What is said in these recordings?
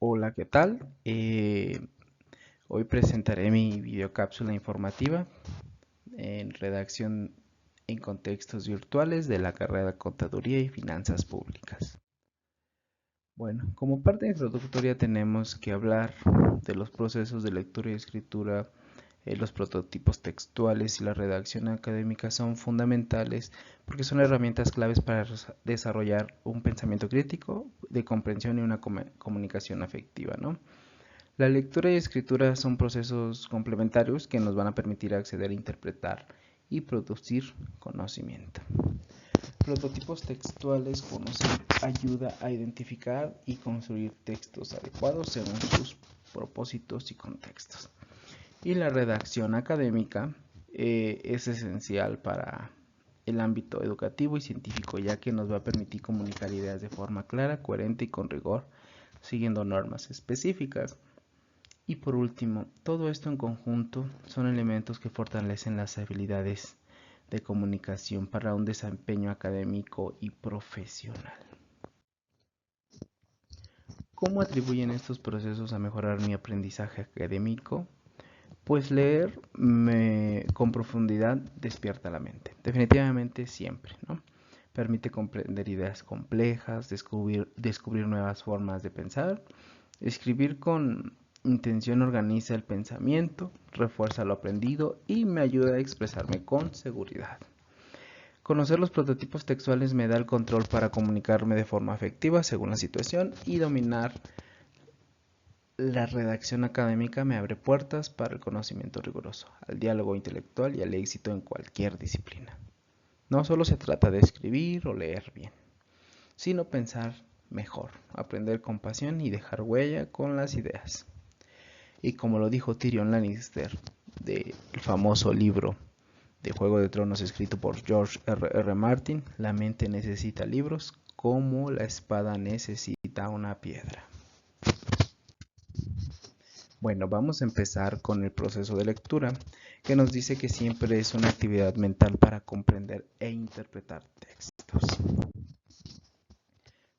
Hola, ¿qué tal? Hoy presentaré mi videocápsula informativa en redacción en contextos virtuales de la carrera de Contaduría y Finanzas Públicas. Bueno, como parte introductoria tenemos que hablar de los procesos de lectura y escritura. Los prototipos textuales y la redacción académica son fundamentales porque son herramientas claves para desarrollar un pensamiento crítico, de comprensión y una comunicación afectiva, ¿no? La lectura y escritura son procesos complementarios que nos van a permitir acceder a interpretar y producir conocimiento. Prototipos textuales conocen ayuda a identificar y construir textos adecuados según sus propósitos y contextos. Y la redacción académica es esencial para el ámbito educativo y científico, ya que nos va a permitir comunicar ideas de forma clara, coherente y con rigor, siguiendo normas específicas. Y por último, todo esto en conjunto son elementos que fortalecen las habilidades de comunicación para un desempeño académico y profesional. ¿Cómo atribuyen estos procesos a mejorar mi aprendizaje académico? Pues leer con profundidad despierta la mente, definitivamente siempre, ¿no? Permite comprender ideas complejas, descubrir nuevas formas de pensar. Escribir con intención organiza el pensamiento, refuerza lo aprendido y me ayuda a expresarme con seguridad. Conocer los prototipos textuales me da el control para comunicarme de forma efectiva según la situación, y dominar la redacción académica me abre puertas para el conocimiento riguroso, al diálogo intelectual y al éxito en cualquier disciplina. No solo se trata de escribir o leer bien, sino pensar mejor, aprender con pasión y dejar huella con las ideas. Y como lo dijo Tyrion Lannister del famoso libro de Juego de Tronos escrito por George R.R. Martin, la mente necesita libros como la espada necesita una piedra. Bueno, vamos a empezar con el proceso de lectura, que nos dice que siempre es una actividad mental para comprender e interpretar textos.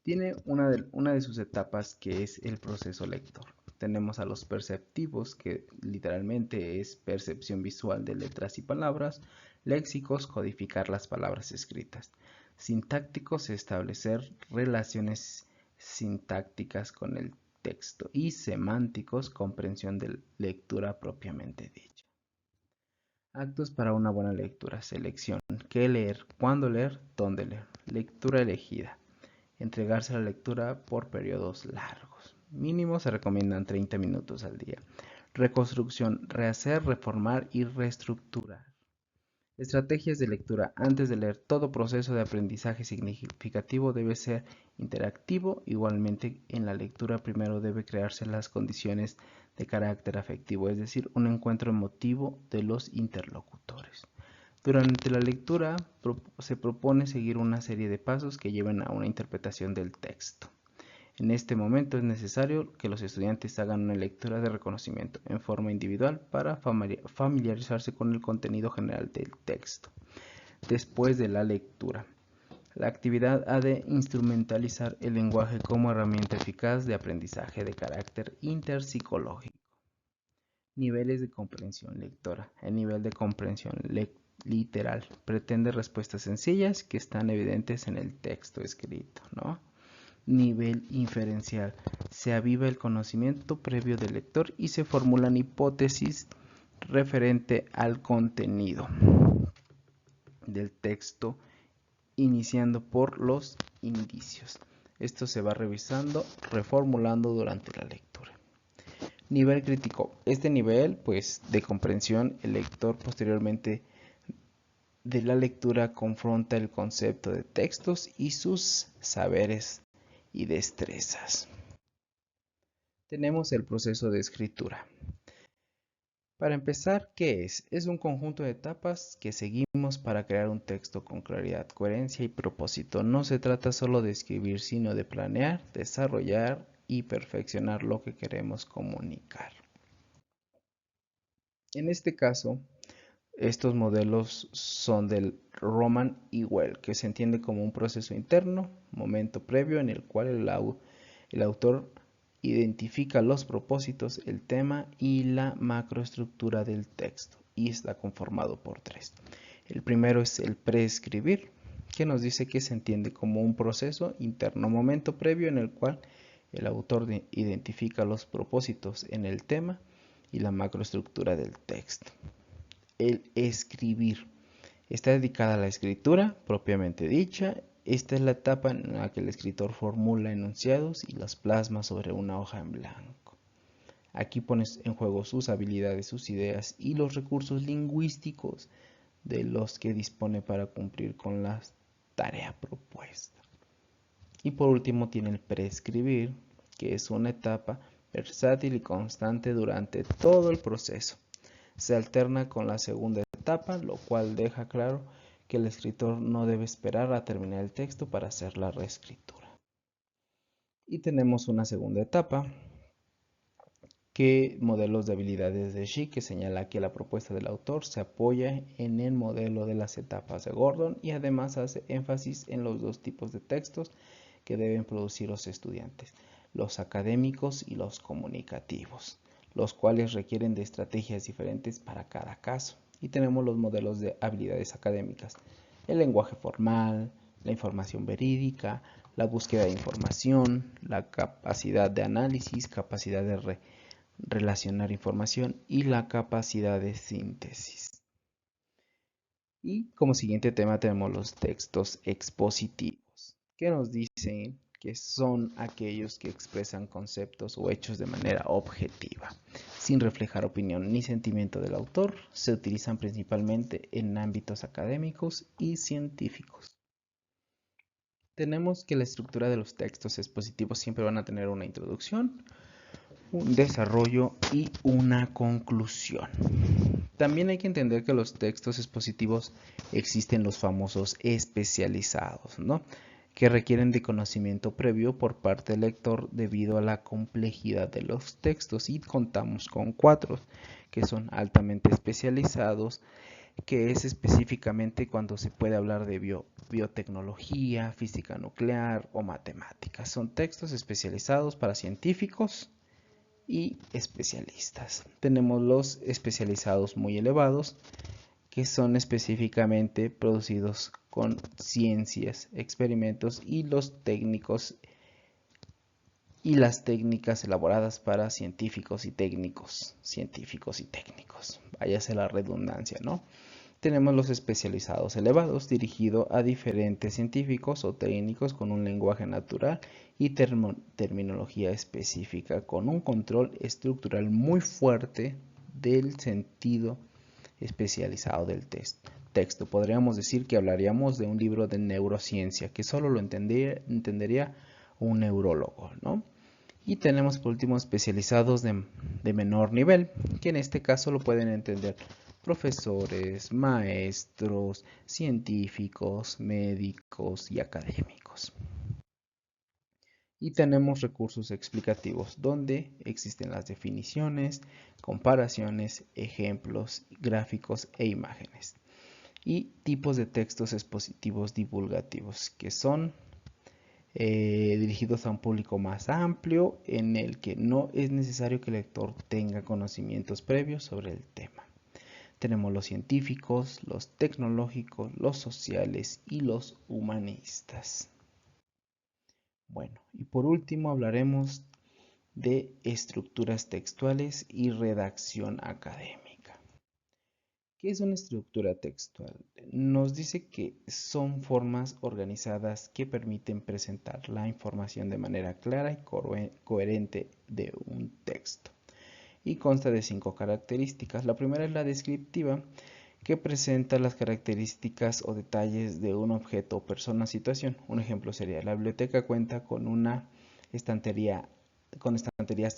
Tiene una de sus etapas, que es el proceso lector. Tenemos a los perceptivos, que literalmente es percepción visual de letras y palabras; léxicos, codificar las palabras escritas; sintácticos, establecer relaciones sintácticas con el texto; y semánticos, comprensión de lectura propiamente dicha. Actos para una buena lectura: selección, qué leer, cuándo leer, dónde leer; lectura elegida, entregarse a la lectura por periodos largos. Mínimo se recomiendan 30 minutos al día. Reconstrucción, rehacer, reformar y reestructurar. Estrategias de lectura. Antes de leer, todo proceso de aprendizaje significativo debe ser interactivo. Igualmente, en la lectura primero debe crearse las condiciones de carácter afectivo, es decir, un encuentro emotivo de los interlocutores. Durante la lectura se propone seguir una serie de pasos que lleven a una interpretación del texto. En este momento es necesario que los estudiantes hagan una lectura de reconocimiento en forma individual para familiarizarse con el contenido general del texto. Después de la lectura, la actividad ha de instrumentalizar el lenguaje como herramienta eficaz de aprendizaje de carácter interpsicológico. Niveles de comprensión lectora. El nivel de comprensión literal pretende respuestas sencillas que están evidentes en el texto escrito, ¿no? Nivel inferencial. Se aviva el conocimiento previo del lector y se formulan hipótesis referente al contenido del texto, iniciando por los indicios. Esto se va revisando, reformulando durante la lectura. Nivel crítico. Este nivel, pues, de comprensión, el lector posteriormente de la lectura confronta el concepto de textos y sus saberes y destrezas. Tenemos el proceso de escritura. Para empezar, ¿qué es? Es un conjunto de etapas que seguimos para crear un texto con claridad, coherencia y propósito. No se trata solo de escribir, sino de planear, desarrollar y perfeccionar lo que queremos comunicar. En este caso, estos modelos son del Roman y Well, que se entiende como un proceso interno, momento previo en el cual el autor identifica los propósitos, el tema y la macroestructura del texto y está conformado por tres. El primero es el preescribir, que nos dice que se entiende como un proceso interno, momento previo en el cual el autor identifica los propósitos en el tema y la macroestructura del texto. El escribir está dedicada a la escritura propiamente dicha. Esta es la etapa en la que el escritor formula enunciados y los plasma sobre una hoja en blanco. Aquí pones en juego sus habilidades, sus ideas y los recursos lingüísticos de los que dispone para cumplir con la tarea propuesta. Y por último tiene el preescribir, que es una etapa versátil y constante durante todo el proceso. Se alterna con la segunda etapa, lo cual deja claro que el escritor no debe esperar a terminar el texto para hacer la reescritura. Y tenemos una segunda etapa, que modelos de habilidades de Shi, que señala que la propuesta del autor se apoya en el modelo de las etapas de Gordon y además hace énfasis en los dos tipos de textos que deben producir los estudiantes, los académicos y los comunicativos, los cuales requieren de estrategias diferentes para cada caso. Y tenemos los modelos de habilidades académicas, el lenguaje formal, la información verídica, la búsqueda de información, la capacidad de análisis, capacidad de relacionar información y la capacidad de síntesis. Y como siguiente tema tenemos los textos expositivos, que nos dicen que son aquellos que expresan conceptos o hechos de manera objetiva, sin reflejar opinión ni sentimiento del autor. Se utilizan principalmente en ámbitos académicos y científicos. Tenemos que la estructura de los textos expositivos siempre van a tener una introducción, un desarrollo y una conclusión. También hay que entender que los textos expositivos existen los famosos especializados, ¿no? Que requieren de conocimiento previo por parte del lector debido a la complejidad de los textos, y contamos con 4 que son altamente especializados, que es específicamente cuando se puede hablar de biotecnología, física nuclear o matemáticas. Son textos especializados para científicos y especialistas. Tenemos los especializados muy elevados, que son específicamente producidos con ciencias, experimentos, y los técnicos y las técnicas elaboradas para científicos y técnicos. Váyase la redundancia, ¿no? Tenemos los especializados elevados, dirigidos a diferentes científicos o técnicos con un lenguaje natural y terminología específica, con un control estructural muy fuerte del sentido especializado del texto. Podríamos decir que hablaríamos de un libro de neurociencia, que solo lo entendería un neurólogo, ¿no? Y tenemos por último especializados de menor nivel, que en este caso lo pueden entender profesores, maestros, científicos, médicos y académicos. Y tenemos recursos explicativos, donde existen las definiciones, comparaciones, ejemplos, gráficos e imágenes. Y tipos de textos expositivos divulgativos, que son dirigidos a un público más amplio, en el que no es necesario que el lector tenga conocimientos previos sobre el tema. Tenemos los científicos, los tecnológicos, los sociales y los humanistas. Bueno, y por último hablaremos de estructuras textuales y redacción académica. ¿Qué es una estructura textual? Nos dice que son formas organizadas que permiten presentar la información de manera clara y coherente de un texto. Y consta de 5 características. La primera es la descriptiva, que presenta las características o detalles de un objeto, persona, situación. Un ejemplo sería: la biblioteca cuenta con una estanterías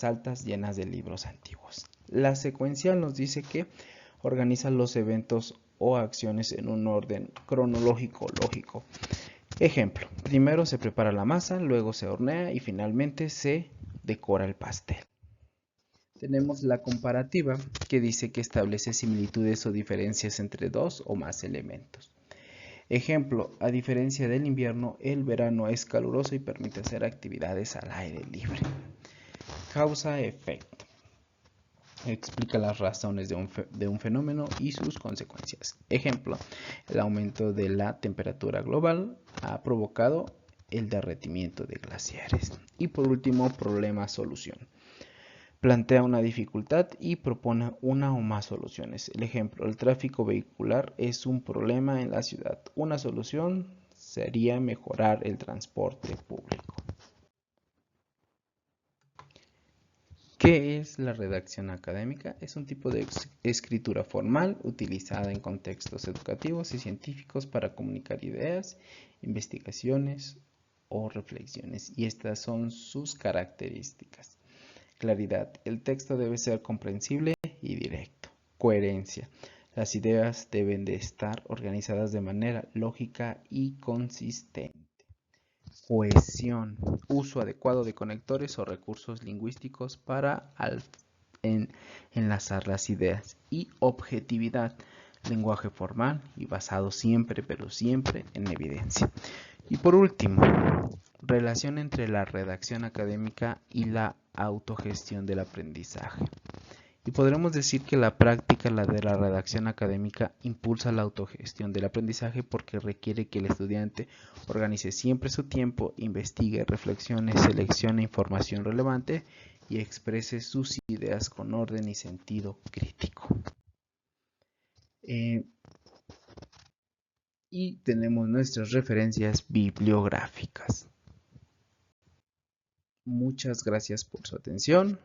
altas llenas de libros antiguos. La secuencial nos dice que organiza los eventos o acciones en un orden cronológico lógico. Ejemplo: primero se prepara la masa, luego se hornea y finalmente se decora el pastel. Tenemos la comparativa, que dice que establece similitudes o diferencias entre 2 o más elementos. Ejemplo: a diferencia del invierno, el verano es caluroso y permite hacer actividades al aire libre. Causa-efecto. Explica las razones de un fenómeno y sus consecuencias. Ejemplo, el aumento de la temperatura global ha provocado el derretimiento de glaciares. Y por último, problema-solución. Plantea una dificultad y propone una o más soluciones. El ejemplo, el tráfico vehicular es un problema en la ciudad. Una solución sería mejorar el transporte público. ¿Qué es la redacción académica? Es un tipo de escritura formal utilizada en contextos educativos y científicos para comunicar ideas, investigaciones o reflexiones. Y estas son sus características. Claridad. El texto debe ser comprensible y directo. Coherencia. Las ideas deben de estar organizadas de manera lógica y consistente. Cohesión. Uso adecuado de conectores o recursos lingüísticos para enlazar las ideas. Y objetividad. Lenguaje formal y basado siempre, pero siempre en evidencia. Y por último, relación entre la redacción académica y la autogestión del aprendizaje. Y podremos decir que la práctica, la de la redacción académica, impulsa la autogestión del aprendizaje porque requiere que el estudiante organice siempre su tiempo, investigue, reflexione, seleccione información relevante y exprese sus ideas con orden y sentido crítico. Y tenemos nuestras referencias bibliográficas. Muchas gracias por su atención.